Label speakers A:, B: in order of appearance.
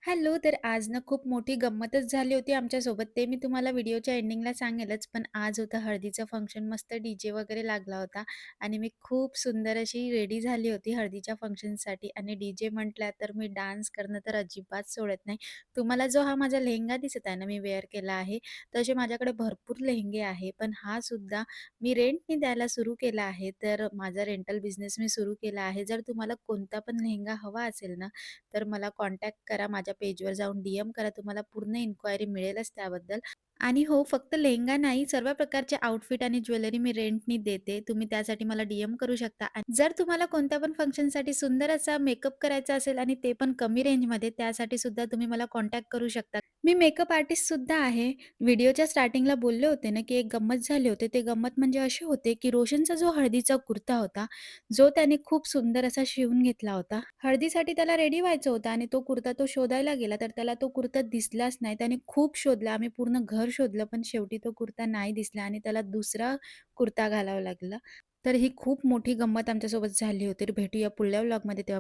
A: Hello, तर आज ना खूप मोठी गंमतच झाली होती आमच्यासोबत. ते मी तुम्हाला व्हिडिओच्या एंडिंगला सांगेलच. पण आज होतं हळदीचं फंक्शन. मस्त डी-जे वगैरे लागला होता आणि मी खूप सुंदर अशी रेडी झाली होती हळदीच्या फंक्शनसाठी आणि डी-जे म्हटला तर मी डान्स करणं तर अजिबात सोडत नाही. तुम्हाला जो हा माझा लेहेंगा दिसत आहे ना, मी वेअर केला आहे, तसे माझ्याकडे भरपूर लेहेंगे आहे. पण हा सुद्धा मी रेंटनी द्यायला सुरू केला आहे. तर माझा रेंटल बिझनेस मी सुरू केला आहे. जर तुम्हाला कोणता पण लेहेंगा हवा असेल ना, तर मला कॉन्टॅक्ट करा. माझ्या पेजवर जाऊन डी-एम करा. तुम्हाला पूर्ण इन्क्वायरी मिळेलच त्याबद्दल. आणि हो, फक्त लेहेंगा नाही, सर्व प्रकारचे आउटफिट आणि ज्वेलरी मी रेंटनी देते. तुम्ही त्यासाठी मला डी-एम करू शकता. आणि जर तुम्हाला कोणत्या पण फंक्शनसाठी सुंदर असा मेकअप करायचा असेल आणि ते पण कमी रेंजमध्ये, त्यासाठी सुद्धा तुम्ही मला कॉन्टॅक्ट करू शकता. मी मेकअप आर्टिस्ट सुद्धा आहे. व्हिडिओच्या स्टार्टिंगला बोलले होते ना, की एक गंमत झाली होती. ते गंमत म्हणजे असे होते, की रोशनचा जो हळदीचा कुर्ता होता, जो त्याने खूप सुंदर असा शिवून घेतला होता. हळदीसाठी त्याला रेडी व्हायचं होतं आणि तो कुर्ता तो शोधायला गेला, तर त्याला तो कुर्ता दिसलाच नाही. त्याने खूप शोधला. आम्ही पूर्ण घर शोधलं, पण शेवटी तो कुर्ता नाही दिसला आणि त्याला दुसरा कुर्ता घालावा लागला. तर ही खूप मोठी गंमत आमच्यासोबत झाली होती. तर भेटूया पुढल्या व्लॉगमध्ये तेव्हा